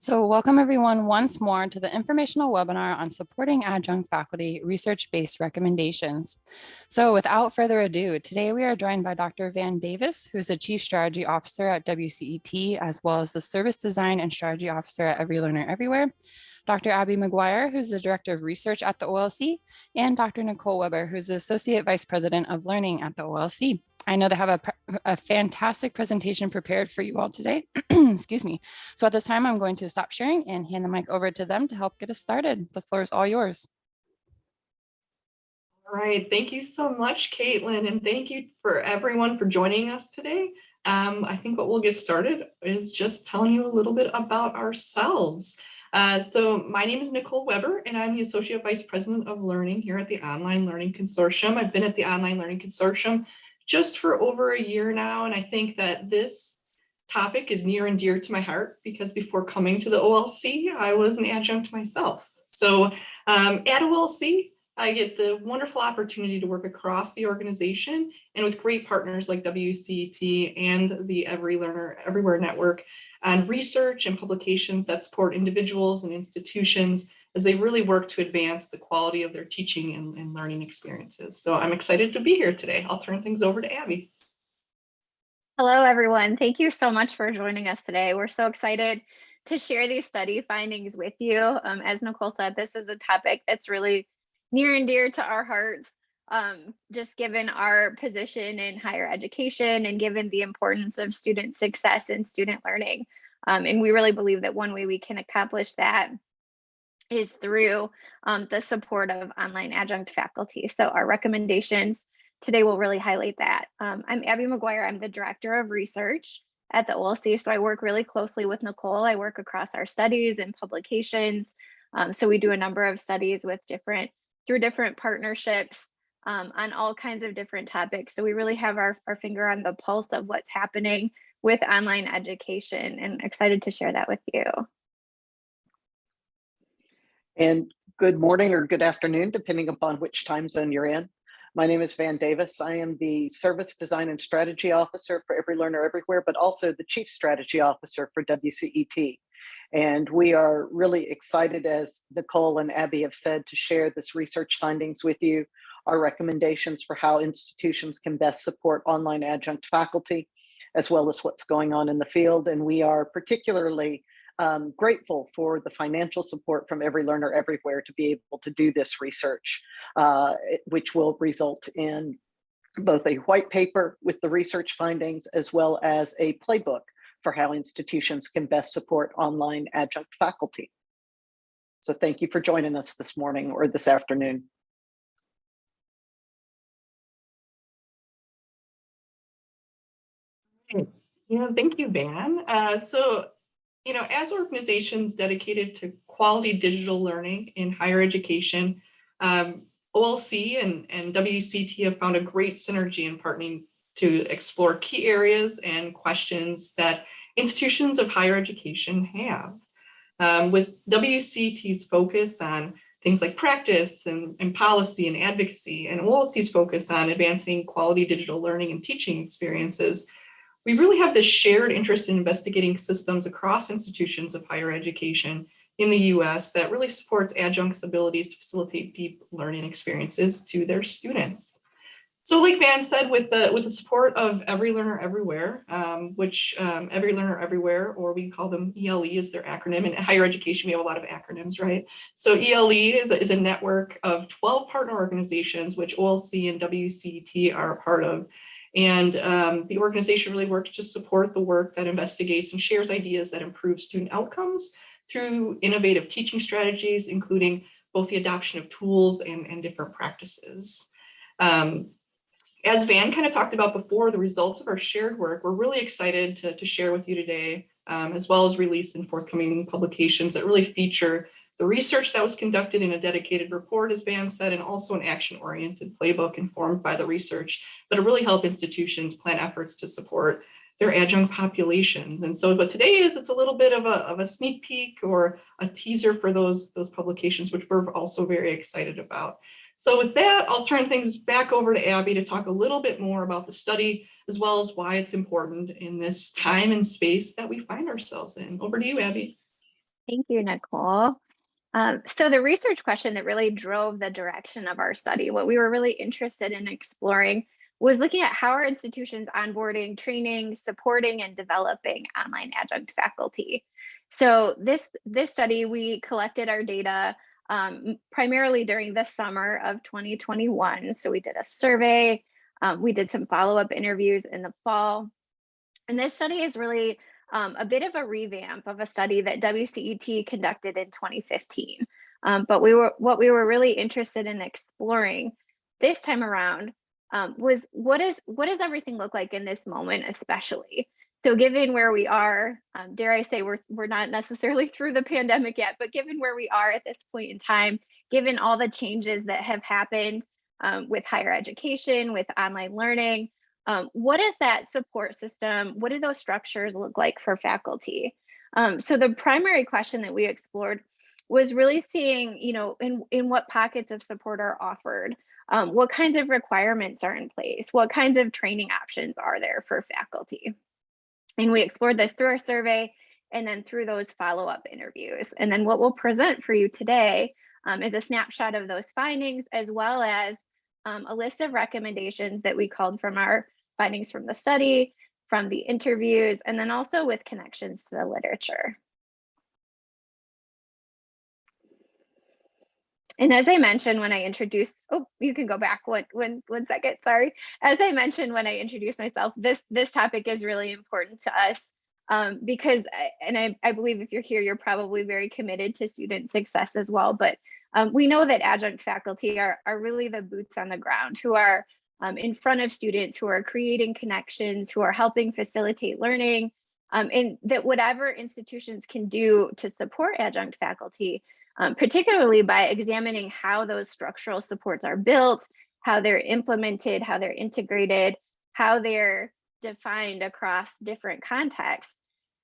So welcome everyone once more to the informational webinar on supporting adjunct faculty research-based recommendations. So without further ado, today we are joined by Dr. Van Davis, who is the Chief Strategy Officer at WCET, as well as the Service Design and Strategy Officer at Every Learner Everywhere, Dr. Abby McGuire, who's the Director of Research at the OLC, and Dr. Nicole Weber, who's the Associate Vice President of Learning at the OLC. I know they have a fantastic presentation prepared for you all today. Excuse me. So at this time, I'm going to stop sharing and hand the mic over to them to help get us started. The floor is all yours. All right. Thank you so much, Caitlin, and thank you for everyone for joining us today. I think what we'll get started is just telling you a little bit about ourselves. So my name is Nicole Weber, and I'm the Associate Vice President of Learning here at the Online Learning Consortium. I've been at the Online Learning Consortium just for over a year now, and I think that this topic is near and dear to my heart because before coming to the OLC, I was an adjunct myself. So at OLC, I get the wonderful opportunity to work across the organization and with great partners like WCET and the Every Learner Everywhere network on research and publications that support individuals and institutions as they really work to advance the quality of their teaching and learning experiences. So I'm excited to be here today. I'll turn things over to Abby. Hello, everyone. Thank you so much for joining us today. We're so excited to share these study findings with you. As Nicole said, this is a topic that's really near and dear to our hearts, just given our position in higher education and given the importance of student success and student learning. And we really believe that one way we can accomplish that is through the support of online adjunct faculty. So our recommendations today will really highlight that. I'm Abby McGuire. I'm the Director of Research at the OLC. So I work really closely with Nicole. I work across our studies and publications. So we do a number of studies with through different partnerships on all kinds of different topics. So we really have our finger on the pulse of what's happening with online education, and excited to share that with you. And good morning or good afternoon, depending upon which time zone you're in. My name is Van Davis. I am the Service Design and Strategy Officer for Every Learner Everywhere, but also the Chief Strategy Officer for WCET. And we are really excited, as Nicole and Abby have said, to share this research findings with you, our recommendations for how institutions can best support online adjunct faculty, as well as what's going on in the field. And we are particularly grateful for the financial support from Every Learner Everywhere to be able to do this research, which will result in both a white paper with the research findings as well as a playbook for how institutions can best support online adjunct faculty. So thank you for joining us this morning or this afternoon. Thank you, Van. As organizations dedicated to quality digital learning in higher education, OLC and WCT have found a great synergy in partnering to explore key areas and questions that institutions of higher education have. With WCT's focus on things like practice and policy and advocacy, and OLC's focus on advancing quality digital learning and teaching experiences, we really have this shared interest in investigating systems across institutions of higher education in the US that really supports adjuncts' abilities to facilitate deep learning experiences to their students. So like Van said, with the support of Every Learner Everywhere, which Every Learner Everywhere, or we call them ELE is their acronym. In higher education, we have a lot of acronyms, right? So ELE is a network of 12 partner organizations, which OLC and WCET are a part of. And the organization really works to support the work that investigates and shares ideas that improve student outcomes through innovative teaching strategies, including both the adoption of tools and different practices. As Van kind of talked about before, the results of our shared work, we're really excited to share with you today, as well as release in forthcoming publications that really feature the research that was conducted in a dedicated report, as Van said, and also an action-oriented playbook informed by the research that'll really help institutions plan efforts to support their adjunct populations. And so what today is, it's a little bit of a sneak peek or a teaser for those publications, which we're also very excited about. So with that, I'll turn things back over to Abby to talk a little bit more about the study, as well as why it's important in this time and space that we find ourselves in. Over to you, Abby. Thank you, Nicole. So the research question that really drove the direction of our study, what we were really interested in exploring was looking at how our institutions onboarding, training, supporting, and developing online adjunct faculty. So this study, we collected our data primarily during the summer of 2021. So we did a survey, we did some follow-up interviews in the fall. And this study is really a bit of a revamp of a study that WCET conducted in 2015. But what we were really interested in exploring this time around was what does everything look like in this moment, especially? So given where we are, dare I say we're not necessarily through the pandemic yet, but given where we are at this point in time, given all the changes that have happened with higher education, with online learning, what is that support system? What do those structures look like for faculty? So the primary question that we explored was really seeing, in what pockets of support are offered, what kinds of requirements are in place, what kinds of training options are there for faculty. And we explored this through our survey and then through those follow-up interviews. And then what we'll present for you today is a snapshot of those findings, as well as a list of recommendations that we called from our findings from the study, from the interviews, and then also with connections to the literature. And as I mentioned when I introduced, oh, you can go back one second, sorry. As I mentioned when I introduced myself, this topic is really important to us because, and I believe if you're here, you're probably very committed to student success as well, but we know that adjunct faculty are really the boots on the ground who are in front of students, who are creating connections, who are helping facilitate learning, and that whatever institutions can do to support adjunct faculty, particularly by examining how those structural supports are built, how they're implemented, how they're integrated, how they're defined across different contexts.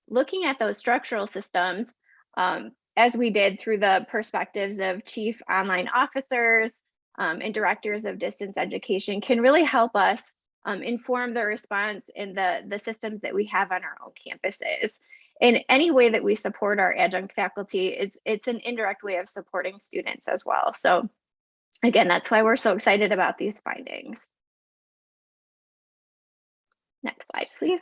Looking at those structural systems, as we did through the perspectives of chief online officers and directors of distance education, can really help us inform the response in the systems that we have on our own campuses. In any way that we support our adjunct faculty, it's an indirect way of supporting students as well. So again, that's why we're so excited about these findings. Next slide, please.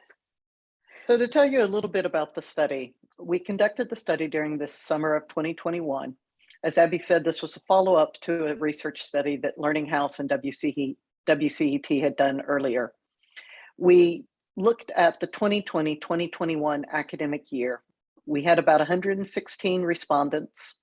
So to tell you a little bit about the study, we conducted the study during this summer of 2021. As Abby said, this was a follow-up to a research study that Learning House and WCET had done earlier. We looked at the 2020-2021 academic year. We had about 116 respondents,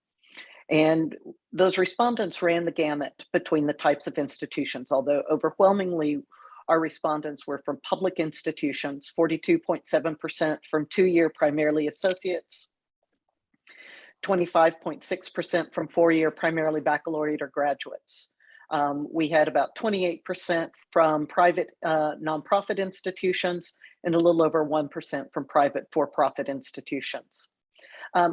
and those respondents ran the gamut between the types of institutions, although overwhelmingly our respondents were from public institutions, 42.7% from two-year primarily associates, 25.6% from four-year primarily baccalaureate or graduates. We had about 28% from private nonprofit institutions and a little over 1% from private for-profit institutions.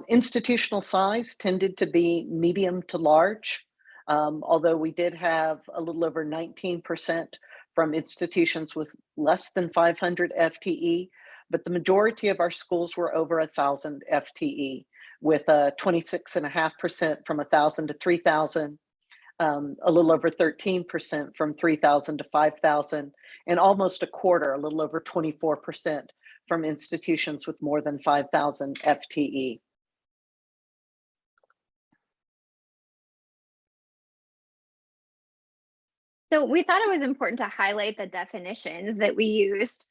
Institutional size tended to be medium to large, although we did have a little over 19% from institutions with less than 500 FTE, but the majority of our schools were over 1,000 FTE, with 26.5% from 1,000 to 3,000, a little over 13% from 3,000 to 5,000, and almost a quarter, a little over 24% from institutions with more than 5,000 FTE. So we thought it was important to highlight the definitions that we used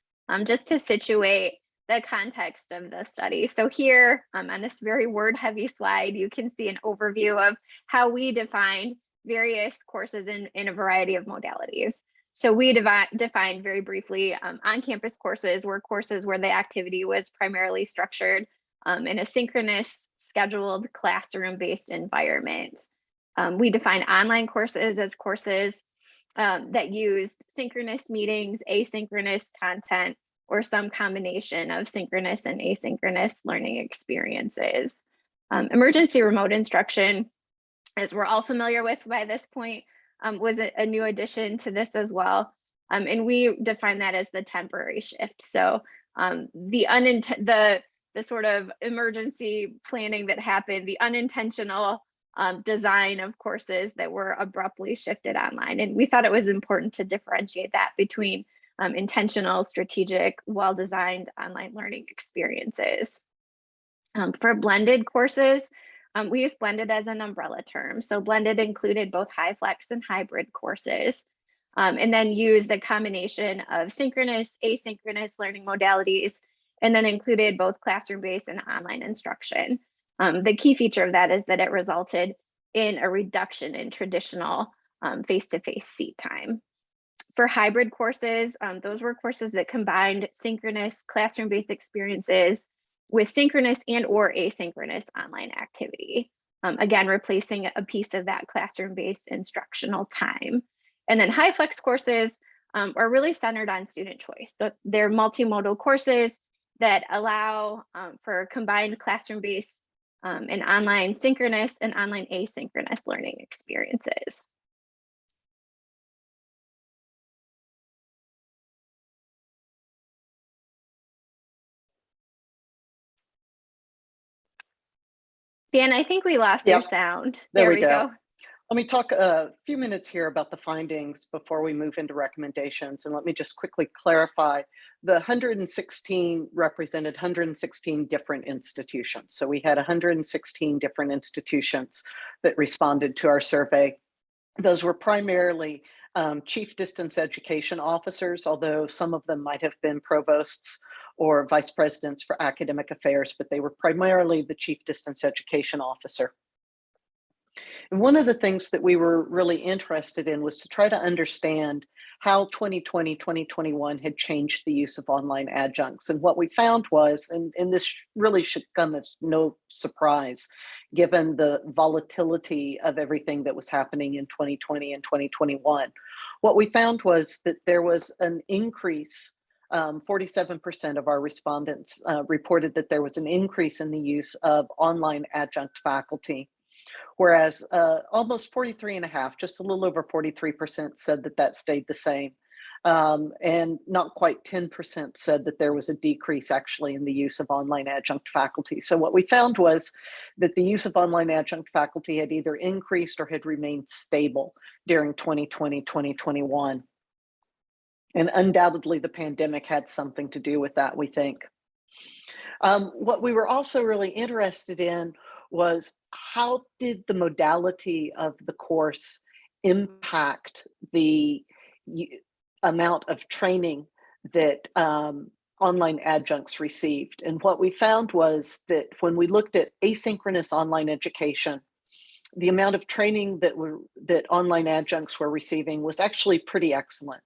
just to situate the context of the study. So here on this very word-heavy slide, you can see an overview of how we defined various courses in a variety of modalities. So we defined very briefly on-campus courses were courses where the activity was primarily structured in a synchronous, scheduled, classroom-based environment. We defined online courses as courses that used synchronous meetings, asynchronous content, or some combination of synchronous and asynchronous learning experiences. Emergency remote instruction, as we're all familiar with by this point, was a new addition to this as well. And we define that as the temporary shift. So the the sort of emergency planning that happened, the unintentional design of courses that were abruptly shifted online. And we thought it was important to differentiate that between intentional, strategic, well-designed online learning experiences. For blended courses, we use blended as an umbrella term. So blended included both high flex and hybrid courses, and then used a combination of synchronous, asynchronous learning modalities, and then included both classroom-based and online instruction. The key feature of that is that it resulted in a reduction in traditional face-to-face seat time. For hybrid courses, those were courses that combined synchronous classroom-based experiences with synchronous and or asynchronous online activity. Again, replacing a piece of that classroom-based instructional time. And then high flex courses are really centered on student choice. So they're multimodal courses that allow for combined classroom-based and online synchronous and online asynchronous learning experiences. Dan, I think we lost your sound. There we go. Let me talk a few minutes here about the findings before we move into recommendations. And let me just quickly clarify, the 116 represented 116 different institutions. So we had 116 different institutions that responded to our survey. Those were primarily chief distance education officers, although some of them might have been provosts or vice presidents for academic affairs, but they were primarily the chief distance education officer. And one of the things that we were really interested in was to try to understand how 2020, 2021 had changed the use of online adjuncts. And what we found was, and this really should come as no surprise, given the volatility of everything that was happening in 2020 and 2021, what we found was that there was an increase. 47% of our respondents reported that there was an increase in the use of online adjunct faculty, whereas almost 43.5%, just a little over 43% said that that stayed the same. And not quite 10% said that there was a decrease actually in the use of online adjunct faculty. So what we found was that the use of online adjunct faculty had either increased or had remained stable during 2020, 2021. And undoubtedly the pandemic had something to do with that, we think. What we were also really interested in was how did the modality of the course impact the amount of training that online adjuncts received. And what we found was that when we looked at asynchronous online education, the amount of training that online adjuncts were receiving was actually pretty excellent.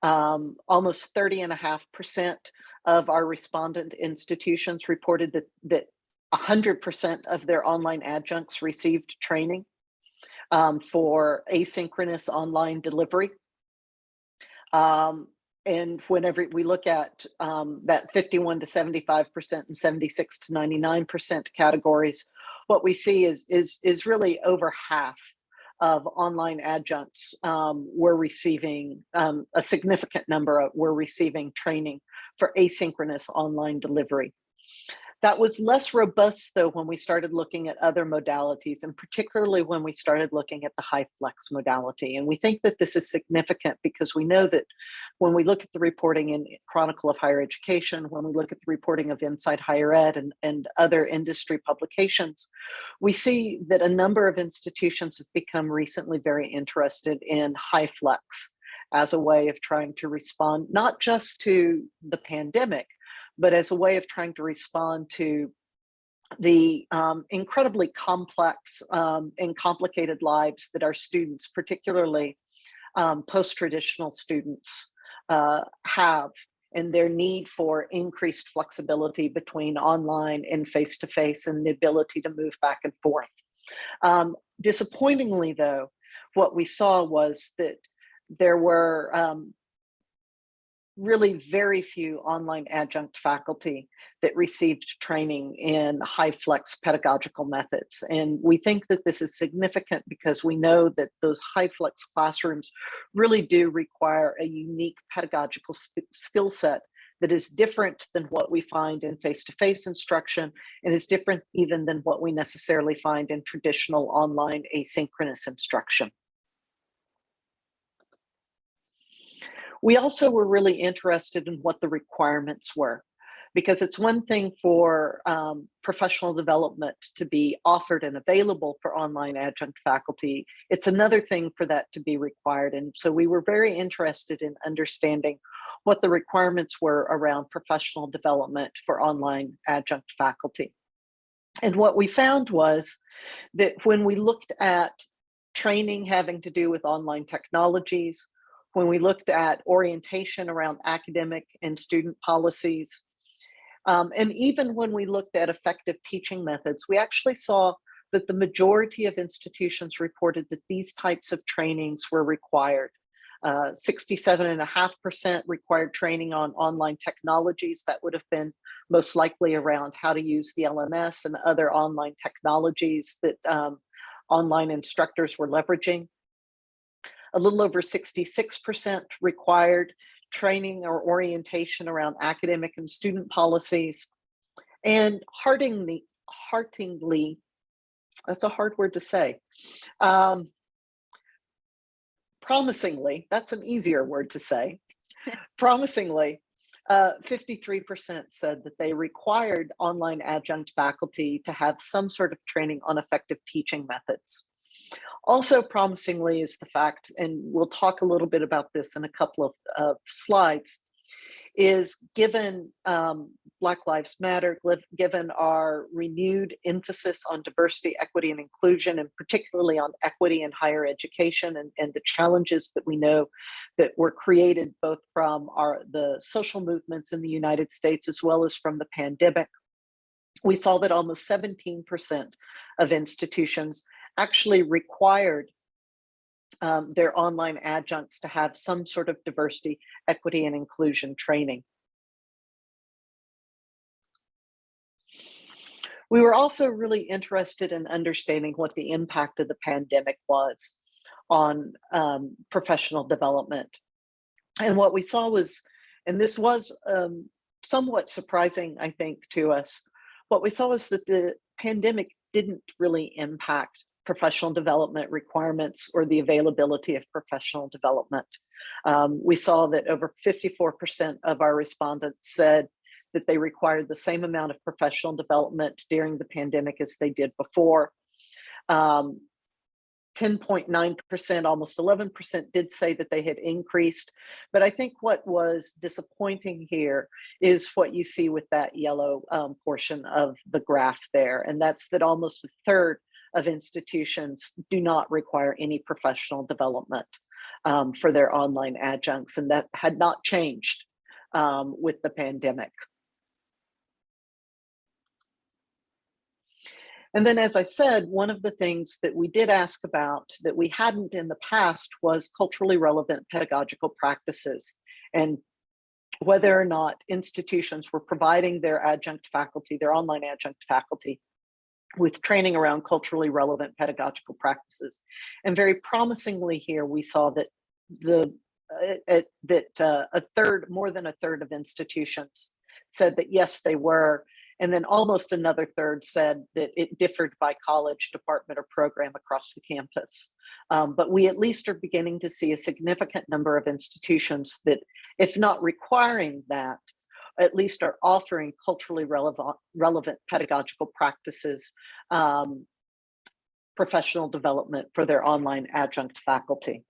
Almost 30.5% of our respondent institutions reported that 100% of their online adjuncts received training for asynchronous online delivery. And whenever we look at that 51 to 75% and 76 to 99% categories, what we see is really over half of online adjuncts were receiving, a significant number were receiving training for asynchronous online delivery. That was less robust, though, when we started looking at other modalities, and particularly when we started looking at the high flex modality. And we think that this is significant because we know that when we look at the reporting in Chronicle of Higher Education, when we look at the reporting of Inside Higher Ed and other industry publications, we see that a number of institutions have become recently very interested in high flex as a way of trying to respond not just to the pandemic, but as a way of trying to respond to the incredibly complex and complicated lives that our students, particularly post-traditional students, have, and their need for increased flexibility between online and face-to-face and the ability to move back and forth. Disappointingly, though, what we saw was that there were really very few online adjunct faculty that received training in high flex pedagogical methods. And we think that this is significant because we know that those high flex classrooms really do require a unique pedagogical skill set that is different than what we find in face-to-face instruction and is different even than what we necessarily find in traditional online asynchronous instruction. We also were really interested in what the requirements were, because it's one thing for professional development to be offered and available for online adjunct faculty. It's another thing for that to be required. And so we were very interested in understanding what the requirements were around professional development for online adjunct faculty. And what we found was that when we looked at training having to do with online technologies, when we looked at orientation around academic and student policies, and even when we looked at effective teaching methods, we actually saw that the majority of institutions reported that these types of trainings were required. 67.5% required training on online technologies. That would have been most likely around how to use the LMS and other online technologies that online instructors were leveraging. A little over 66% required training or orientation around academic and student policies. And heartily, that's a hard word to say. Promisingly, that's an easier word to say. Promisingly, 53% said that they required online adjunct faculty to have some sort of training on effective teaching methods. Also promisingly is the fact, and we'll talk a little bit about this in a couple of slides, is given Black Lives Matter, given our renewed emphasis on diversity, equity, and inclusion, and particularly on equity in higher education and the challenges that we know that were created both from the social movements in the United States as well as from the pandemic, we saw that almost 17% of institutions actually required their online adjuncts to have some sort of diversity, equity, and inclusion training. We were also really interested in understanding what the impact of the pandemic was on professional development. And what we saw was, and this was somewhat surprising, I think, to us, what we saw was that the pandemic didn't really impact professional development requirements or the availability of professional development. We saw that over 54% of our respondents said that they required the same amount of professional development during the pandemic as they did before. 10.9%, almost 11% did say that they had increased. But I think what was disappointing here is what you see with that yellow portion of the graph there. And that's that almost a third of institutions do not require any professional development for their online adjuncts. And that had not changed with the pandemic. And then, as I said, one of the things that we did ask about that we hadn't in the past was culturally relevant pedagogical practices and whether or not institutions were providing their adjunct faculty, their online adjunct faculty, with training around culturally relevant pedagogical practices. And very promisingly here, we saw that more than a third of institutions said that yes, they were. And then almost another third said that it differed by college, department, or program across the campus. But we at least are beginning to see a significant number of institutions that, if not requiring that, at least are offering culturally relevant pedagogical practices, professional development for their online adjunct faculty.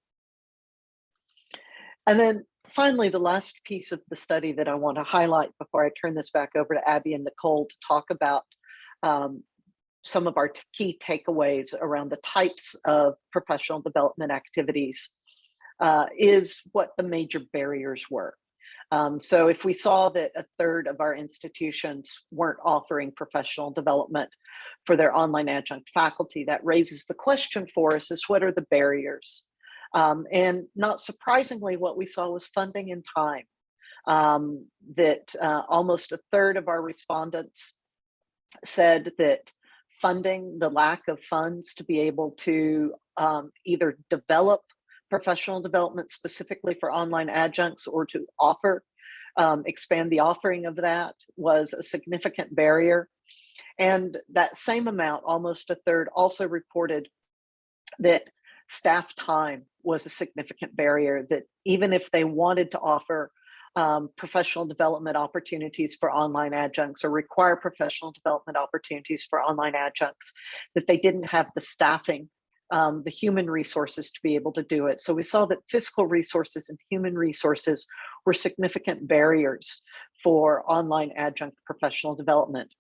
And then finally, the last piece of the study that I want to highlight before I turn this back over to Abby and Nicole to talk about some of our key takeaways around the types of professional development activities is what the major barriers were. So if we saw that a third of our institutions weren't offering professional development for their online adjunct faculty, that raises the question for us is what are the barriers? And not surprisingly, what we saw was funding and time. That almost a third of our respondents said that funding, the lack of funds to be able to either develop professional development specifically for online adjuncts or to offer expand the offering of that was a significant barrier. And that same amount, almost a third, also reported that staff time was a significant barrier, that even if they wanted to offer professional development opportunities for online adjuncts or require professional development opportunities for online adjuncts, that they didn't have the staffing, the human resources to be able to do it. So we saw that fiscal resources and human resources were significant barriers for online adjunct professional development.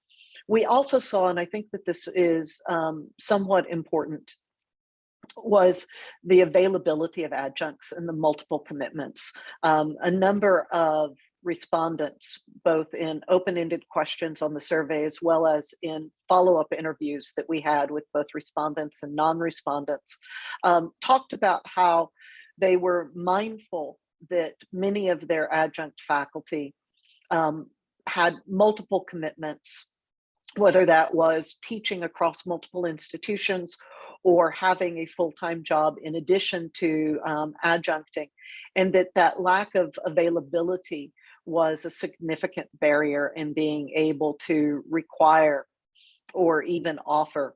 We also saw, and I think that this is somewhat important, was the availability of adjuncts and the multiple commitments. A number of respondents, both in open-ended questions on the survey as well as in follow-up interviews that we had with both respondents and non-respondents, talked about how they were mindful that many of their adjunct faculty had multiple commitments, whether that was teaching across multiple institutions or having a full-time job in addition to adjuncting, and that lack of availability was a significant barrier in being able to require or even offer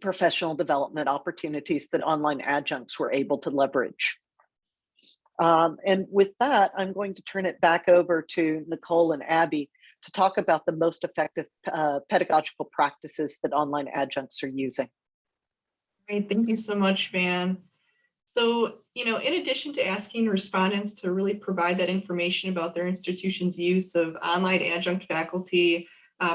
professional development opportunities that online adjuncts were able to leverage. And with that, I'm going to turn it back over to Nicole and Abby to talk about the most effective pedagogical practices that online adjuncts are using. Great, thank you so much, Van. So, in addition to asking respondents to really provide that information about their institution's use of online adjunct faculty,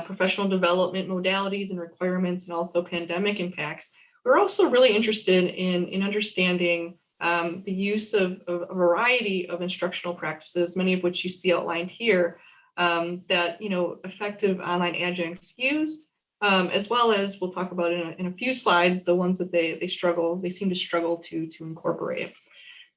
professional development modalities and requirements, and also pandemic impacts, we're also really interested in understanding the use of a variety of instructional practices, many of which you see outlined here, that effective online adjuncts used, as well as we'll talk about in a few slides, the ones that they seem to struggle to incorporate.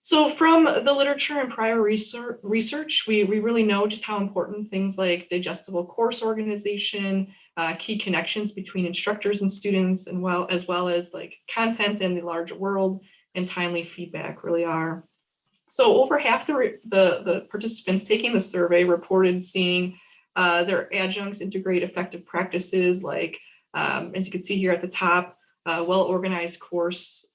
So from the literature and prior research, we really know just how important things like digestible course organization, key connections between instructors and students, and as well as like content in the larger world and timely feedback really are. So over half the participants taking the survey reported seeing their adjuncts integrate effective practices like, as you can see here at the top, well-organized course,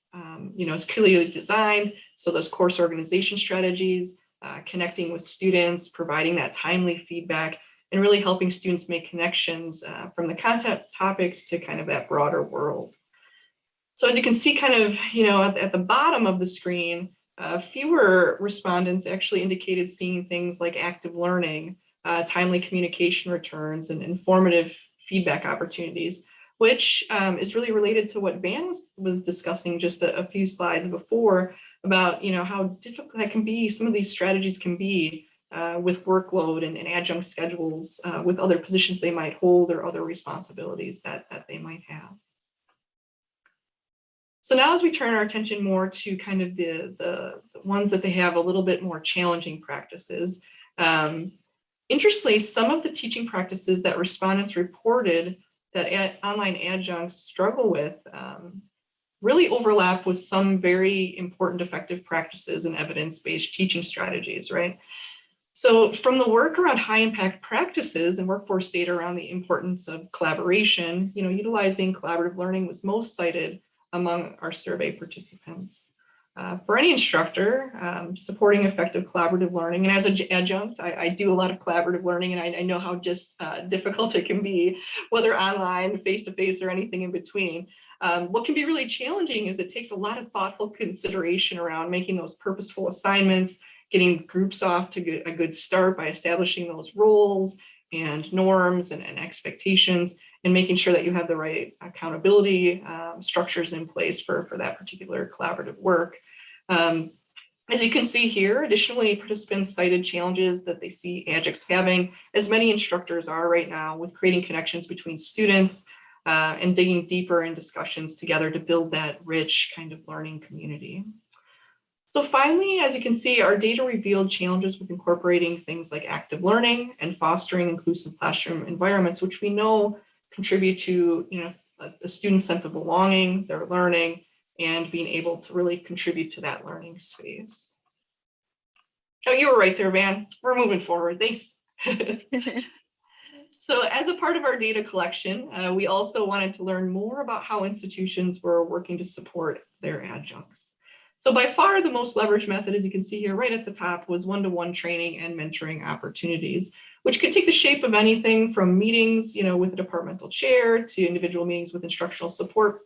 is clearly designed. So those course organization strategies, connecting with students, providing that timely feedback, and really helping students make connections from the content topics to kind of that broader world. So as you can see kind of, at the bottom of the screen, fewer respondents actually indicated seeing things like active learning, timely communication returns, and informative feedback opportunities, which is really related to what Van was discussing just a few slides before about how difficult that can be. Some of these strategies can be with workload and adjunct schedules, with other positions they might hold or other responsibilities that they might have. So now as we turn our attention more to kind of the ones that they have a little bit more challenging practices, interestingly, some of the teaching practices that respondents reported that online adjuncts struggle with really overlap with some very important effective practices and evidence-based teaching strategies, right? So from the work around high impact practices and workforce data around the importance of collaboration, utilizing collaborative learning was most cited among our survey participants. For any instructor, supporting effective collaborative learning, and as an adjunct, I do a lot of collaborative learning, and I know how just difficult it can be, whether online, face-to-face, or anything in between. What can be really challenging is it takes a lot of thoughtful consideration around making those purposeful assignments, getting groups off to a good start by establishing those roles and norms and expectations, and making sure that you have the right accountability structures in place for that particular collaborative work. As you can see here, additionally, participants cited challenges that they see adjuncts having, as many instructors are right now, with creating connections between students and digging deeper in discussions together to build that rich kind of learning community. So finally, as you can see, our data revealed challenges with incorporating things like active learning and fostering inclusive classroom environments, which we know contribute to a student's sense of belonging, their learning, and being able to really contribute to that learning space. Oh, you were right there, Van. We're moving forward. Thanks. So as a part of our data collection, we also wanted to learn more about how institutions were working to support their adjuncts. So by far the most leveraged method, as you can see here right at the top, was one-to-one training and mentoring opportunities, which could take the shape of anything from meetings, with a departmental chair to individual meetings with instructional support,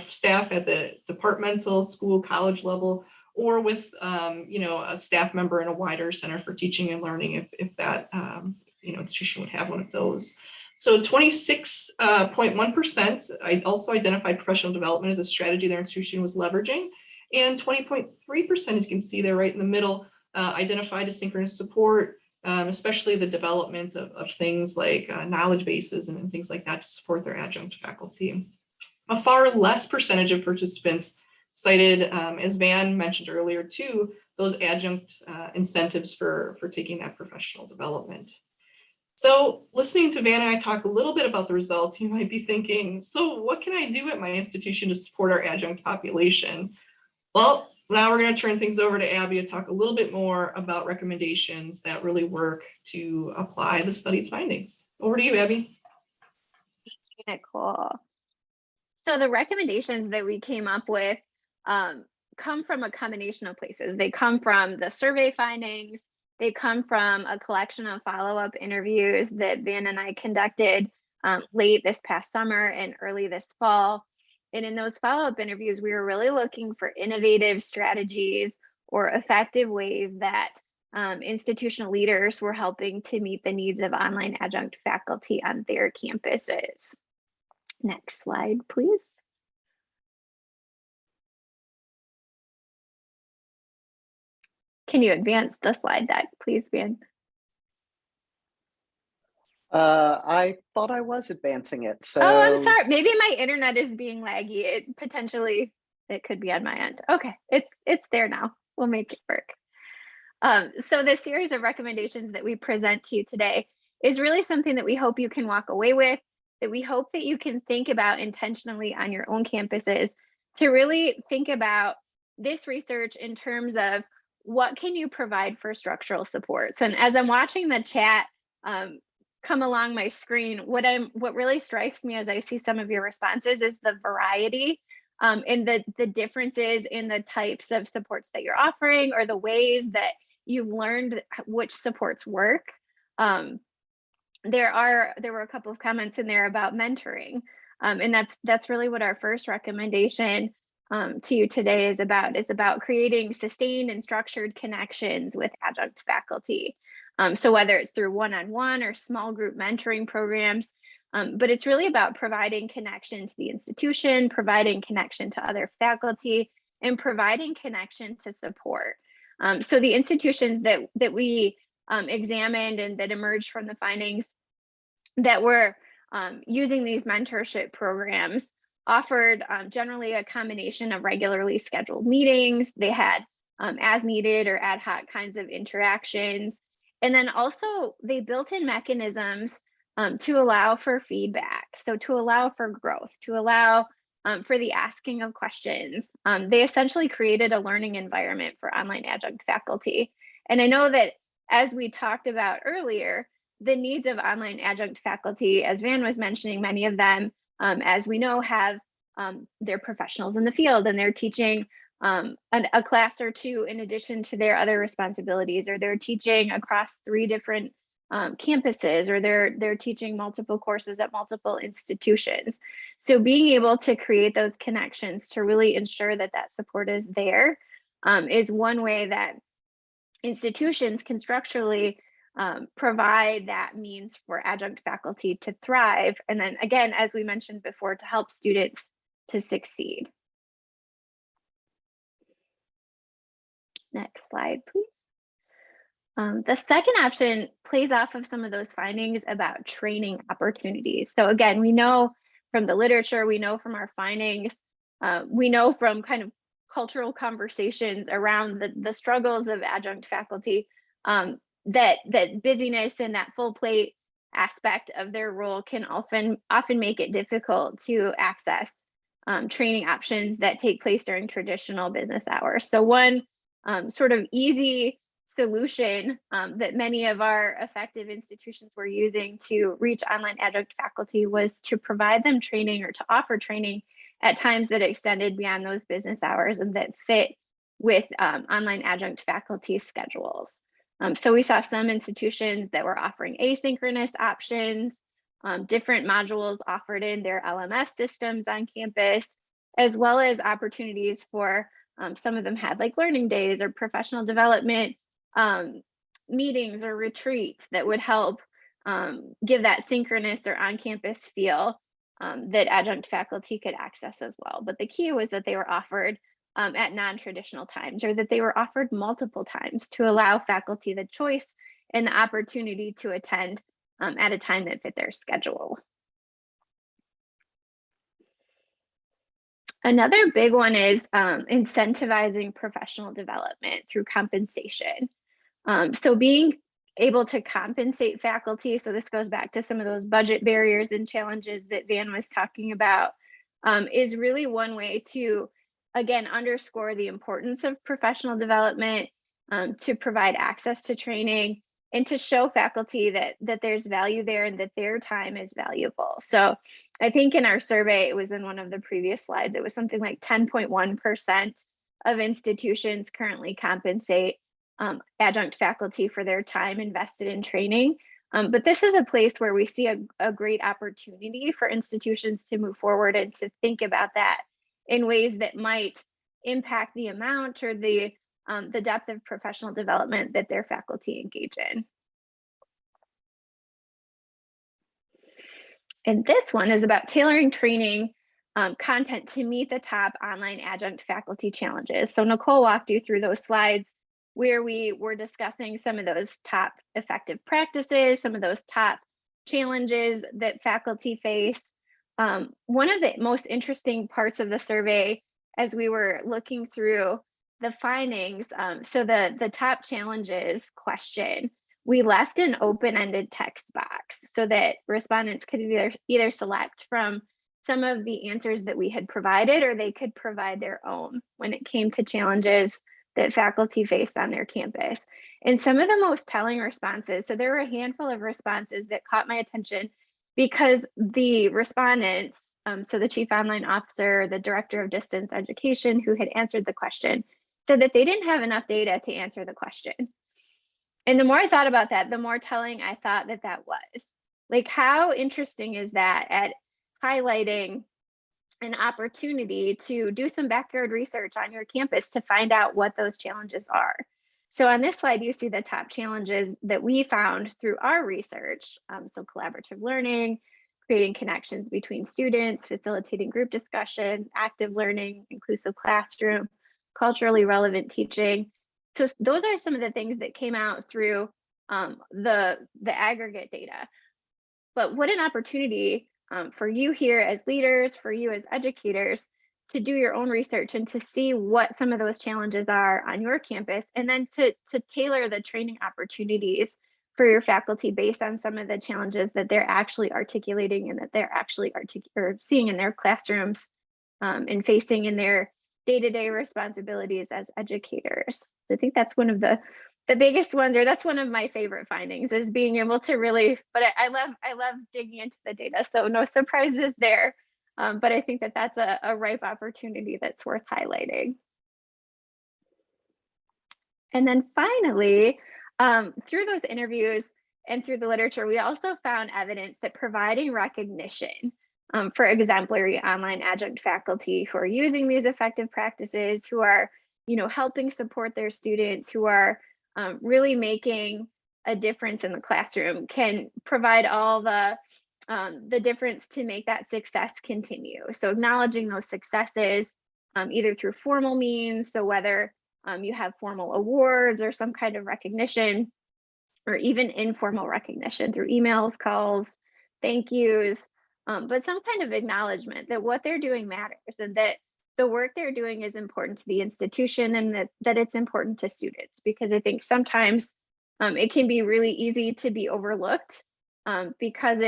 staff at the departmental, school, college level, or with, a staff member in a wider center for teaching and learning if that institution would have one of those. So 26.1% I also identified professional development as a strategy their institution was leveraging, and 20.3%, as you can see there right in the middle, identified asynchronous support, especially the development of things like knowledge bases and things like that to support their adjunct faculty. A far less percentage of participants cited, as Van mentioned earlier too, those adjunct incentives for taking that professional development. So listening to Van and I talk a little bit about the results, you might be thinking, so what can I do at my institution to support our adjunct population? Well, now we're going to turn things over to Abby to talk a little bit more about recommendations that really work to apply the study's findings. Over to you, Abby. Nicole. So the recommendations that we came up with come from a combination of places. They come from the survey findings. They come from a collection of follow-up interviews that Van and I conducted late this past summer and early this fall. And in those follow-up interviews, we were really looking for innovative strategies or effective ways that institutional leaders were helping to meet the needs of online adjunct faculty on their campuses. Next slide, please. Can you advance the slide deck, please, Van? I thought I was advancing it. So. Oh, I'm sorry. Maybe my internet is being laggy. It could be on my end. Okay, it's there now. We'll make it work. So the series of recommendations that we present to you today is really something that we hope you can walk away with, that we hope that you can think about intentionally on your own campuses, to really think about this research in terms of what can you provide for structural supports. And as I'm watching the chat come along my screen, what really strikes me as I see some of your responses is the variety and the differences in the types of supports that you're offering, or the ways that you've learned which supports work. There were a couple of comments in there about mentoring, and that's really what our first recommendation to you today is about creating sustained and structured connections with adjunct faculty. So whether it's through one-on-one or small group mentoring programs, but it's really about providing connection to the institution, providing connection to other faculty, and providing connection to support. So the institutions that we examined and that emerged from the findings that were using these mentorship programs offered generally a combination of regularly scheduled meetings. They had as needed or ad hoc kinds of interactions. And then also they built in mechanisms to allow for feedback. So to allow for growth, to allow for the asking of questions. They essentially created a learning environment for online adjunct faculty. And I know that as we talked about earlier, the needs of online adjunct faculty, as Van was mentioning, many of them, as we know, have their professionals in the field, and they're teaching a class or two in addition to their other responsibilities, or they're teaching across 3 different campuses, or they're teaching multiple courses at multiple institutions. So being able to create those connections to really ensure that that support is there is one way that institutions can structurally provide that means for adjunct faculty to thrive. And then again, as we mentioned before, to help students to succeed. Next slide, please. The second option plays off of some of those findings about training opportunities. So again, we know from the literature, we know from our findings, we know from kind of cultural conversations around the struggles of adjunct faculty, that busyness and that full plate aspect of their role can often make it difficult to access training options that take place during traditional business hours. So one sort of easy solution that many of our effective institutions were using to reach online adjunct faculty was to provide them training or to offer training at times that extended beyond those business hours and that fit with online adjunct faculty schedules. So we saw some institutions that were offering asynchronous options, different modules offered in their LMS systems on campus, as well as opportunities for some of them had like learning days or professional development meetings or retreats that would help give that synchronous or on-campus feel that adjunct faculty could access as well. But the key was that they were offered at non-traditional times, or that they were offered multiple times to allow faculty the choice and the opportunity to attend at a time that fit their schedule. Another big one is incentivizing professional development through compensation. So being able to compensate faculty, so this goes back to some of those budget barriers and challenges that Van was talking about, is really one way to, again, underscore the importance of professional development, to provide access to training, and to show faculty that there's value there and that their time is valuable. So I think in our survey, it was in one of the previous slides, it was something like 10.1% of institutions currently compensate adjunct faculty for their time invested in training. But this is a place where we see a great opportunity for institutions to move forward and to think about that in ways that might impact the amount or the depth of professional development that their faculty engage in. And this one is about tailoring training content to meet the top online adjunct faculty challenges. So Nicole walked you through those slides where we were discussing some of those top effective practices, some of those top challenges that faculty face. One of the most interesting parts of the survey as we were looking through the findings, so the top challenges question, we left an open-ended text box so that respondents could either select from some of the answers that we had provided, or they could provide their own when it came to challenges that faculty faced on their campus. And some of the most telling responses, so there were a handful of responses that caught my attention because the respondents, so the chief online officer, the director of distance education who had answered the question, said that they didn't have enough data to answer the question. And the more I thought about that, the more telling I thought that was. Like, how interesting is that at highlighting an opportunity to do some backyard research on your campus to find out what those challenges are. So on this slide, you see the top challenges that we found through our research. So collaborative learning, creating connections between students, facilitating group discussion, active learning, inclusive classroom, culturally relevant teaching. So those are some of the things that came out through the aggregate data. But what an opportunity for you here as leaders, for you as educators, to do your own research and to see what some of those challenges are on your campus, and then to tailor the training opportunities for your faculty based on some of the challenges that they're actually articulating and that they're actually seeing in their classrooms and facing in their day-to-day responsibilities as educators. I think that's one of the biggest ones, or that's one of my favorite findings, is being able to really, but I love digging into the data, so no surprises there. But I think that that's a ripe opportunity that's worth highlighting. And then finally, through those interviews and through the literature, we also found evidence that providing recognition for exemplary online adjunct faculty who are using these effective practices, who are, helping support their students, who are really making a difference in the classroom, can provide all the difference to make that success continue. So acknowledging those successes, either through formal means, so whether you have formal awards or some kind of recognition, or even informal recognition through emails, calls, thank yous, but some kind of acknowledgement that what they're doing matters, and that the work they're doing is important to the institution, and that it's important to students. Because I think sometimes it can be really easy to be overlooked because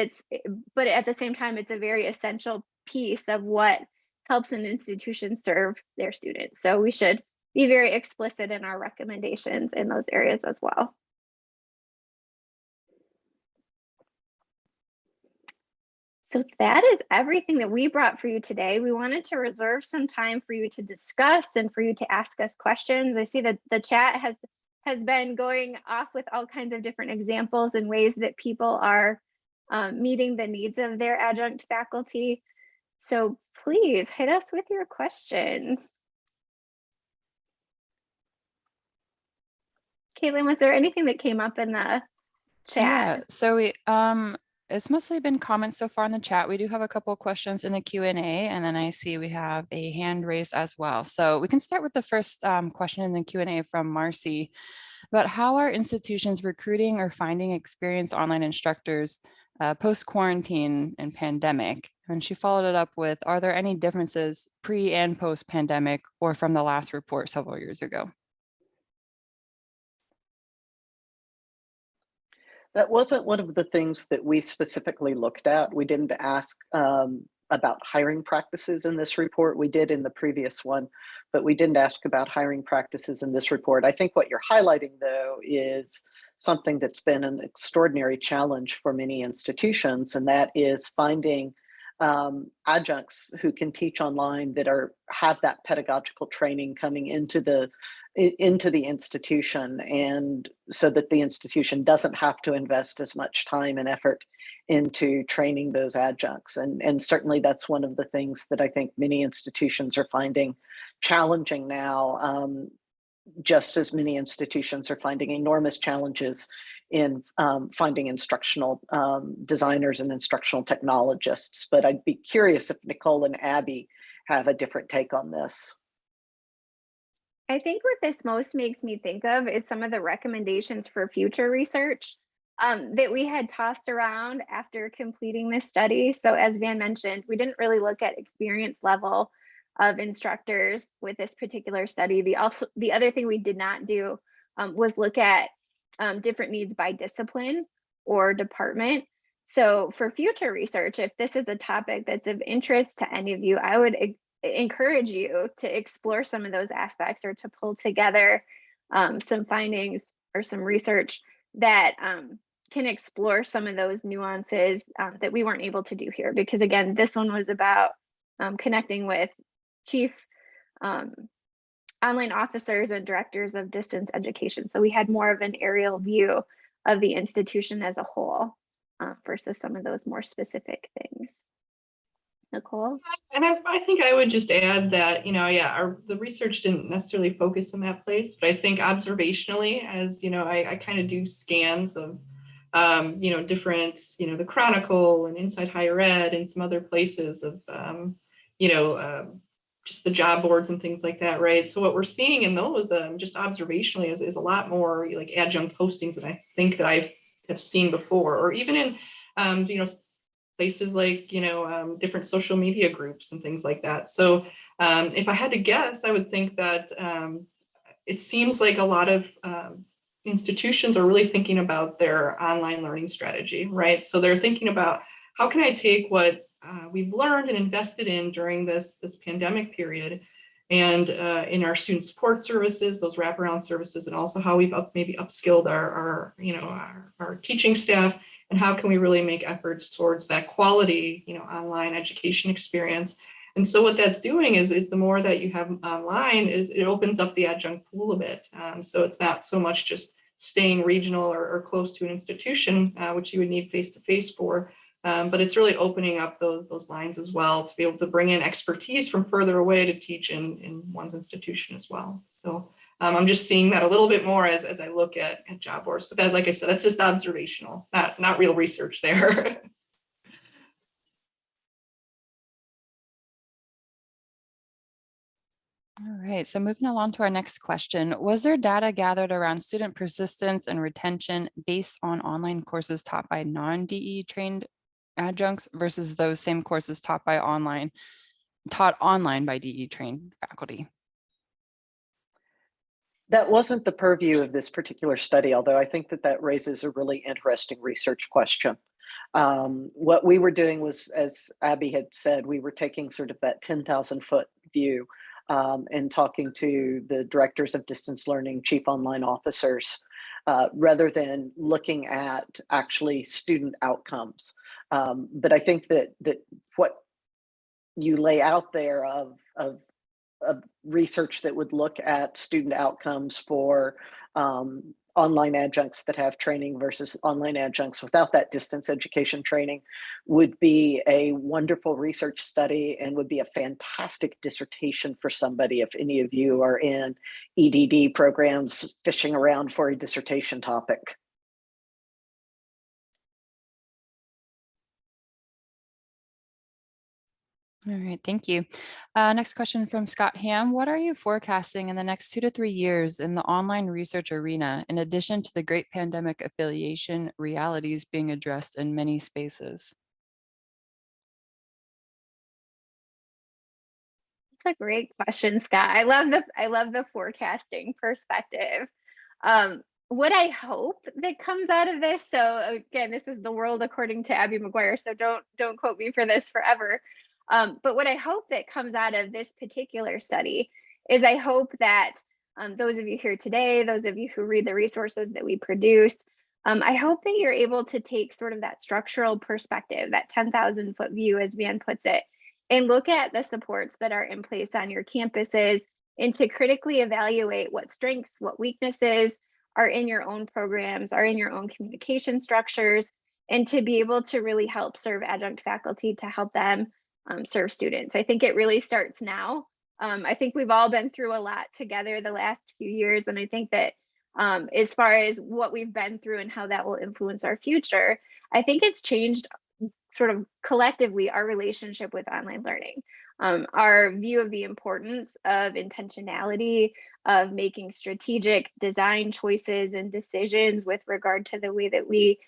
but at the same time, it's a very essential piece of what helps an institution serve their students. So we should be very explicit in our recommendations in those areas as well. So that is everything that we brought for you today. We wanted to reserve some time for you to discuss and for you to ask us questions. I see that the chat has been going off with all kinds of different examples and ways that people are meeting the needs of their adjunct faculty. So please hit us with your questions. Caitlin, was there anything that came up in the chat? Yeah, so we it's mostly been comments so far in the chat. We do have a couple of questions in the Q&A, and then I see we have a hand raised as well. So we can start with the first question in the Q&A from Marcy about how are institutions recruiting or finding experienced online instructors post-quarantine and pandemic? And she followed it up with, are there any differences pre and post-pandemic or from the last report several years ago? That wasn't one of the things that we specifically looked at. We didn't ask about hiring practices in this report. We did in the previous one, but we didn't ask about hiring practices in this report. I think what you're highlighting, though, is something that's been an extraordinary challenge for many institutions, and that is finding adjuncts who can teach online that have that pedagogical training coming into the institution, and so that the institution doesn't have to invest as much time and effort into training those adjuncts. And certainly that's one of the things that I think many institutions are finding challenging now, just as many institutions are finding enormous challenges in finding instructional designers and instructional technologists. But I'd be curious if Nicole and Abby have a different take on this. I think what this most makes me think of is some of the recommendations for future research that we had tossed around after completing this study. So as Van mentioned, we didn't really look at experience level of instructors with this particular study. The other thing we did not do was look at different needs by discipline or department. So for future research, if this is a topic that's of interest to any of you, I would encourage you to explore some of those aspects or to pull together some findings or some research that can explore some of those nuances that we weren't able to do here. Because again, this one was about connecting with chief online officers and directors of distance education. So we had more of an aerial view of the institution as a whole versus some of those more specific things. Nicole? And I think I would just add that, the research didn't necessarily focus in that place, but I think observationally, as I kind of do scans of, different, the Chronicle and Inside Higher Ed and some other places of, just the job boards and things like that, right? So what we're seeing in those, just observationally, is a lot more like adjunct postings than I think that I have seen before, or even in, places like, different social media groups and things like that. So if I had to guess, I would think that it seems like a lot of institutions are really thinking about their online learning strategy, right? So they're thinking about, how can I take what we've learned and invested in during this pandemic period, and in our student support services, those wraparound services, and also how we've maybe upskilled our teaching staff, and how can we really make efforts towards that quality, online education experience. And so what that's doing is the more that you have online, it opens up the adjunct pool a bit. So it's not so much just staying regional or close to an institution, which you would need face-to-face for, but it's really opening up those lines as well to be able to bring in expertise from further away to teach in one's institution as well. So I'm just seeing that a little bit more as I look at job boards. But that, like I said, that's just observational, not real research there. All right, so moving along to our next question. Was there data gathered around student persistence and retention based on online courses taught by non-DE trained adjuncts versus those same courses taught online by DE trained faculty? That wasn't the purview of this particular study, although I think that raises a really interesting research question. What we were doing was, as Abby had said, we were taking sort of that 10,000 foot view and talking to the directors of distance learning, chief online officers, rather than looking at actually student outcomes. But I think that what you lay out there of research that would look at student outcomes for online adjuncts that have training versus online adjuncts without that distance education training would be a wonderful research study and would be a fantastic dissertation for somebody if any of you are in EDD programs fishing around for a dissertation topic. All right, thank you. Next question from Scott Ham. What are you forecasting in the next 2 to 3 years in the online research arena, in addition to the great pandemic affiliation realities being addressed in many spaces? That's a great question, Scott. I love the forecasting perspective. What I hope that comes out of this, so again, this is the world according to Abby McGuire, so don't quote me for this forever. But what I hope that comes out of this particular study is I hope that those of you here today, those of you who read the resources that we produced, I hope that you're able to take sort of that structural perspective, that 10,000 foot view, as Van puts it, and look at the supports that are in place on your campuses and to critically evaluate what strengths, what weaknesses are in your own programs, are in your own communication structures, and to be able to really help serve adjunct faculty to help them serve students. I think it really starts now. I think we've all been through a lot together the last few years, and I think that as far as what we've been through and how that will influence our future, I think it's changed sort of collectively our relationship with online learning. Our view of the importance of intentionality, of making strategic design choices and decisions with regard to the way that we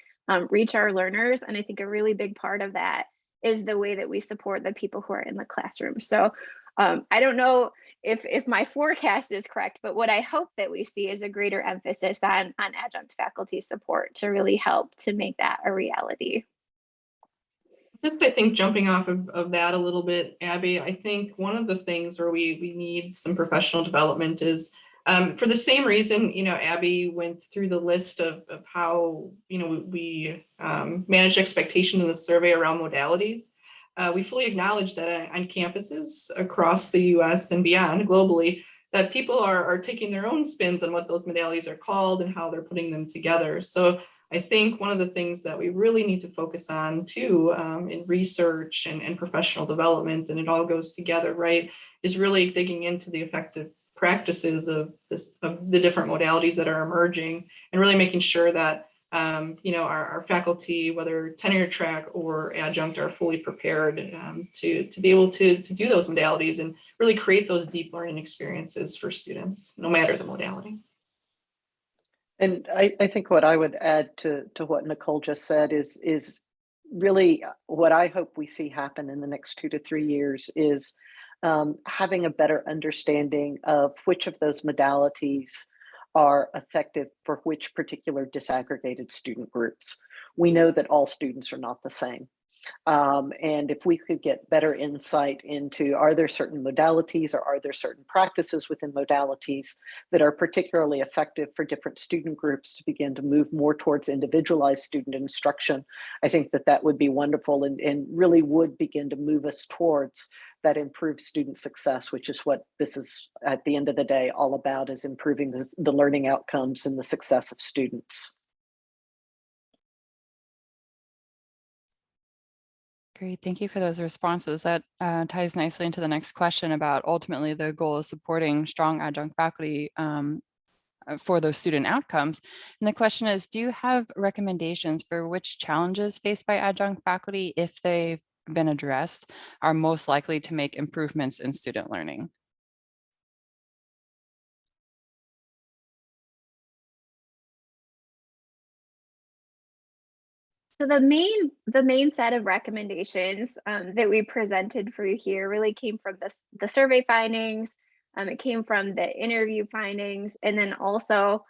reach our learners. And I think a really big part of that is the way that we support the people who are in the classroom. So I don't know if my forecast is correct, but what I hope that we see is a greater emphasis on adjunct faculty support to really help to make that a reality. Just, I think, jumping off of that a little bit, Abby, I think one of the things where we need some professional development is for the same reason, Abby went through the list of how, we manage expectation in the survey around modalities. We fully acknowledge that on campuses across the US and beyond globally, that people are taking their own spins on what those modalities are called and how they're putting them together. So I think one of the things that we really need to focus on too in research and professional development, and it all goes together, right, is really digging into the effective practices of the different modalities that are emerging, and really making sure that our faculty, whether tenure track or adjunct, are fully prepared to be able to do those modalities and really create those deep learning experiences for students, no matter the modality. And I think what I would add to what Nicole just said is really what I hope we see happen in the next 2 to 3 years is having a better understanding of which of those modalities are effective for which particular disaggregated student groups. We know that all students are not the same. And if we could get better insight into, are there certain modalities or are there certain practices within modalities that are particularly effective for different student groups to begin to move more towards individualized student instruction, I think that would be wonderful and really would begin to move us towards that improved student success, which is what this is at the end of the day all about, is improving the learning outcomes and the success of students. Great, thank you for those responses. That ties nicely into the next question about ultimately the goal is supporting strong adjunct faculty for those student outcomes. And the question is, do you have recommendations for which challenges faced by adjunct faculty, if they've been addressed, are most likely to make improvements in student learning? So the main set of recommendations that we presented for you here really came from the survey findings. It came from the interview findings, and then also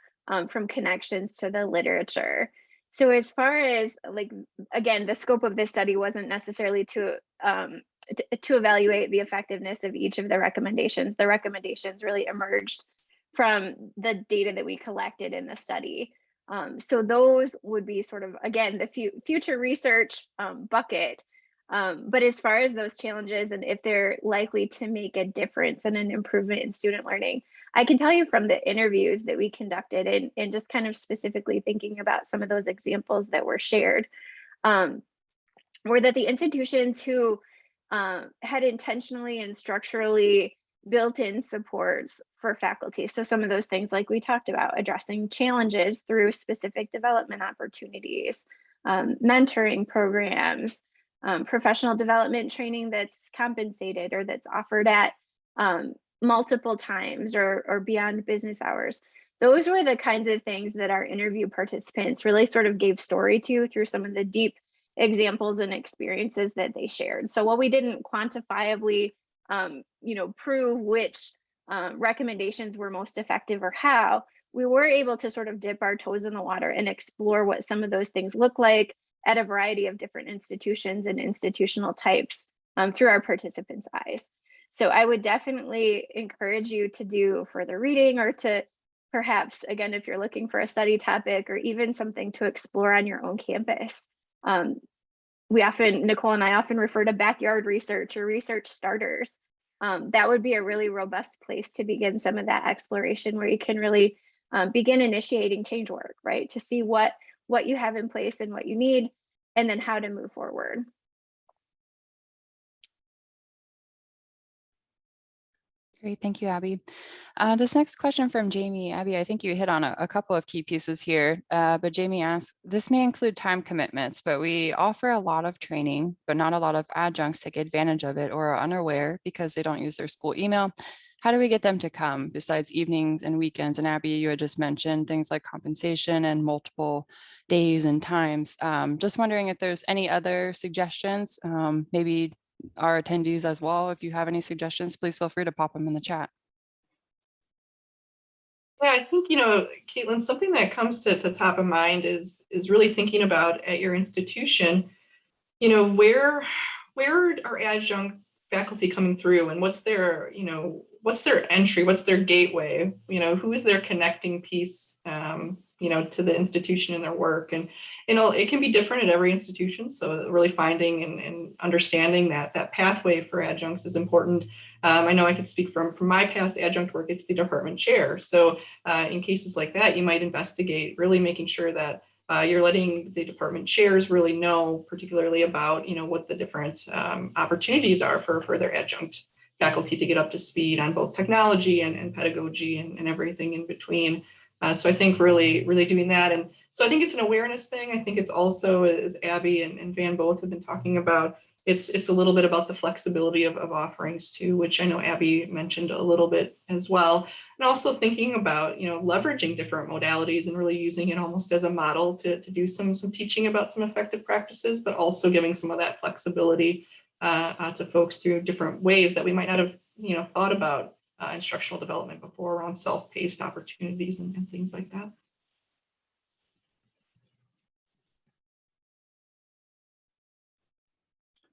from connections to the literature. So as far as, like, again, the scope of this study wasn't necessarily to to evaluate the effectiveness of each of the recommendations. The recommendations really emerged from the data that we collected in the study. So those would be sort of, again, the future research bucket. But as far as those challenges and if they're likely to make a difference and an improvement in student learning, I can tell you from the interviews that we conducted and just kind of specifically thinking about some of those examples that were shared, were that the institutions who had intentionally and structurally built in supports for faculty. So some of those things like we talked about, addressing challenges through specific development opportunities, mentoring programs, professional development training that's compensated or that's offered at multiple times or beyond business hours. Those were the kinds of things that our interview participants really sort of gave story to through some of the deep examples and experiences that they shared. So while we didn't quantifiably prove which recommendations were most effective or how, we were able to sort of dip our toes in the water and explore what some of those things look like at a variety of different institutions and institutional types through our participants' eyes. So I would definitely encourage you to do further reading or to perhaps, again, if you're looking for a study topic or even something to explore on your own campus. Nicole and I often refer to backyard research or research starters. That would be a really robust place to begin some of that exploration where you can really begin initiating change work, right? To see what you have in place and what you need, and then how to move forward. Great, thank you, Abby. This next question from Jamie. Abby, I think you hit on a couple of key pieces here, but Jamie asks, this may include time commitments, but we offer a lot of training, but not a lot of adjuncts take advantage of it or are unaware because they don't use their school email. How do we get them to come besides evenings and weekends? And Abby, you had just mentioned things like compensation and multiple days and times. Just wondering if there's any other suggestions, maybe our attendees as well. If you have any suggestions, please feel free to pop them in the chat. Yeah, I think, Caitlin, something that comes to top of mind is really thinking about at your institution, where are adjunct faculty coming through and what's their entry, what's their gateway, who is their connecting piece, to the institution and their work. And, it can be different at every institution. So really finding and understanding that pathway for adjuncts is important. I know I could speak from my past adjunct work, it's the department chair. So in cases like that, you might investigate really making sure that you're letting the department chairs really know particularly about, what the different opportunities are for their adjunct faculty to get up to speed on both technology and pedagogy and everything in between. So I think really doing that. And so I think it's an awareness thing. I think it's also, as Abby and Van both have been talking about, it's a little bit about the flexibility of offerings too, which I know Abby mentioned a little bit as well. And also thinking about, leveraging different modalities and really using it almost as a model to do some teaching about some effective practices, but also giving some of that flexibility to folks through different ways that we might not have, thought about instructional development before around self-paced opportunities and things like that.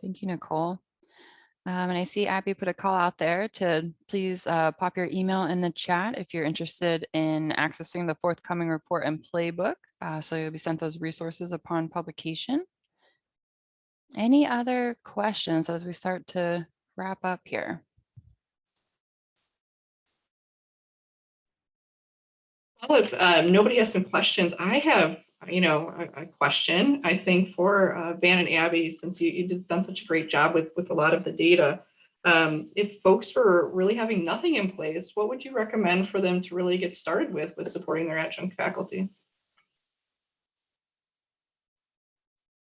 Thank you, Nicole. And I see Abby put a call out there to please pop your email in the chat if you're interested in accessing the forthcoming report and playbook. So you'll be sent those resources upon publication. Any other questions as we start to wrap up here? Well, if nobody has some questions, I have, a question, I think, for Van and Abby, since you've done such a great job with a lot of the data. If folks were really having nothing in place, what would you recommend for them to really get started with supporting their adjunct faculty?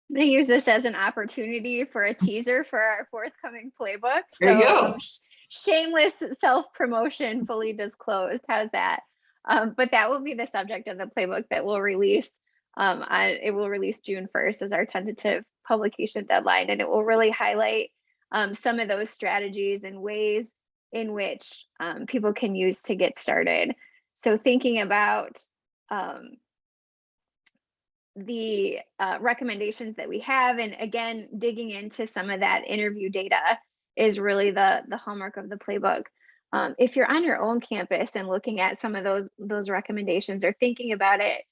I'm going to use this as an opportunity for a teaser for our forthcoming playbook. There you go. Shameless self-promotion, fully disclosed. How's that? But that will be the subject of the playbook that we'll release. It will release June 1st as our tentative publication deadline, and it will really highlight some of those strategies and ways in which people can use to get started. So thinking about the recommendations that we have, and again, digging into some of that interview data is really the hallmark of the playbook. If you're on your own campus and looking at some of those recommendations or thinking about it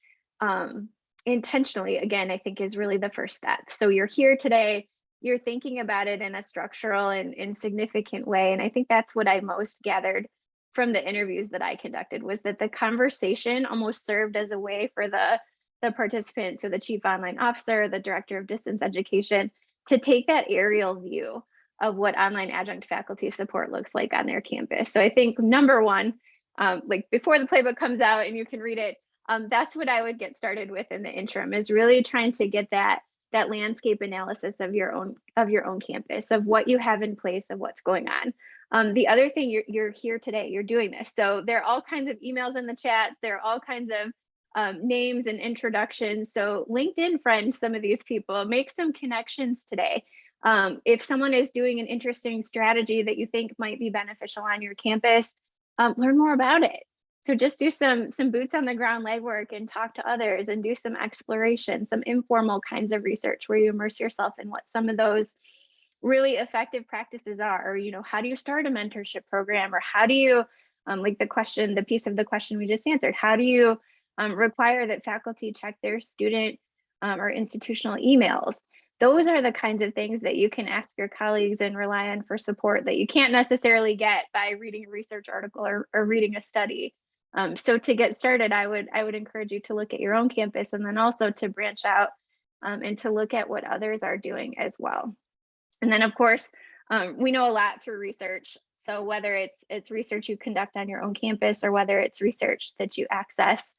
intentionally, again, I think is really the first step. So you're here today, you're thinking about it in a structural and significant way. And I think that's what I most gathered from the interviews that I conducted, was that the conversation almost served as a way for the participants, so the chief online officer, the director of distance education, to take that aerial view of what online adjunct faculty support looks like on their campus. So I think number one, like before the playbook comes out and you can read it, that's what I would get started with in the interim, is really trying to get that landscape analysis of your own campus, of what you have in place, of what's going on. The other thing, you're here today, you're doing this. So there are all kinds of emails in the chat. There are all kinds of names and introductions. So LinkedIn friend some of these people, make some connections today. If someone is doing an interesting strategy that you think might be beneficial on your campus, learn more about it. So just do some boots on the ground legwork and talk to others and do some exploration, some informal kinds of research where you immerse yourself in what some of those really effective practices are. Or, how do you start a mentorship program? Or how do you, like the piece of the question we just answered, how do you require that faculty check their student or institutional emails? Those are the kinds of things that you can ask your colleagues and rely on for support that you can't necessarily get by reading a research article or reading a study. So to get started, I would encourage you to look at your own campus, and then also to branch out and to look at what others are doing as well. And then, of course, we know a lot through research. So whether it's research you conduct on your own campus, or whether it's research that you access,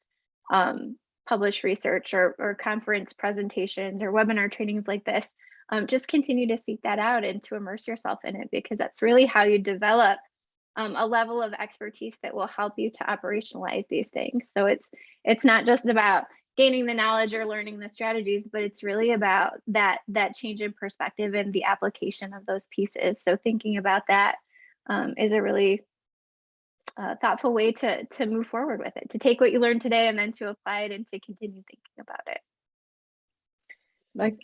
published research or conference presentations or webinar trainings like this, just continue to seek that out and to immerse yourself in it, because that's really how you develop a level of expertise that will help you to operationalize these things. So it's not just about gaining the knowledge or learning the strategies, but it's really about that change in perspective and the application of those pieces. So thinking about that is a really thoughtful way to move forward with it, to take what you learned today and then to apply it and to continue thinking about it.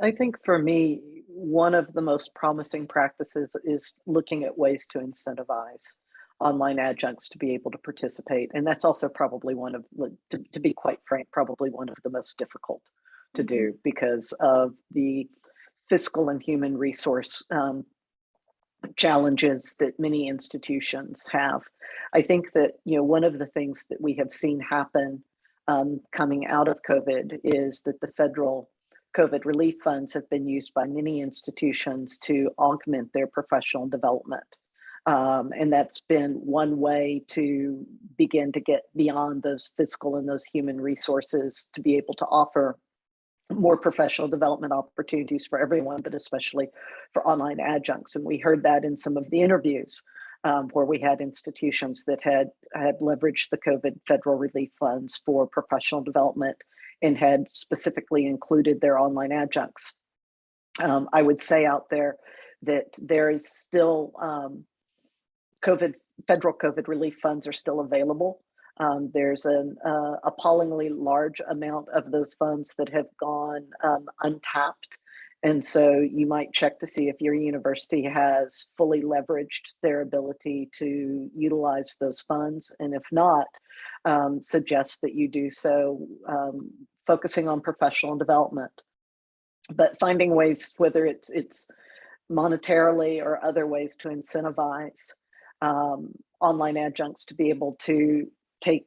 I think for me, one of the most promising practices is looking at ways to incentivize online adjuncts to be able to participate. And that's also probably one of, to be quite frank, probably one of the most difficult to do, because of the fiscal and human resource challenges that many institutions have. I think that, one of the things that we have seen happen coming out of COVID is that the federal COVID relief funds have been used by many institutions to augment their professional development. And that's been one way to begin to get beyond those fiscal and those human resources to be able to offer more professional development opportunities for everyone, but especially for online adjuncts. And we heard that in some of the interviews where we had institutions that had leveraged the COVID federal relief funds for professional development and had specifically included their online adjuncts. I would say out there that there is still federal COVID relief funds are still available. There's an appallingly large amount of those funds that have gone untapped. And so you might check to see if your university has fully leveraged their ability to utilize those funds. And if not, suggest that you do so focusing on professional development. But finding ways, whether it's monetarily or other ways, to incentivize online adjuncts to be able to take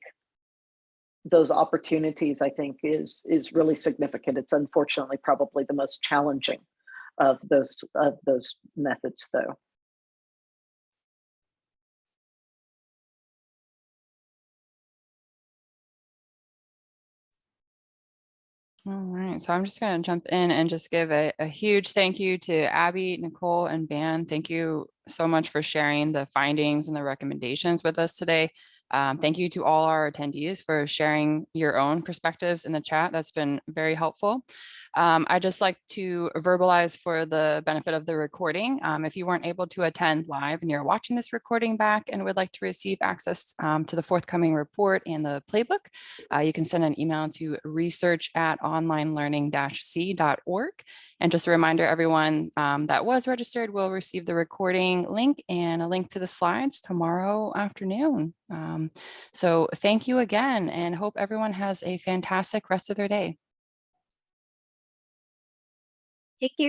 those opportunities, I think is really significant. It's unfortunately probably the most challenging of those methods, though. All right, so I'm just going to jump in and just give a huge thank you to Abby, Nicole, and Van. Thank you so much for sharing the findings and the recommendations with us today. Thank you to all our attendees for sharing your own perspectives in the chat. That's been very helpful. I'd just like to verbalize for the benefit of the recording. If you weren't able to attend live and you're watching this recording back and would like to receive access to the forthcoming report and the playbook, you can send an email to research@onlinelearning-c.org. And just a reminder, everyone that was registered will receive the recording link and a link to the slides tomorrow afternoon. So thank you again, and hope everyone has a fantastic rest of their day. Thank you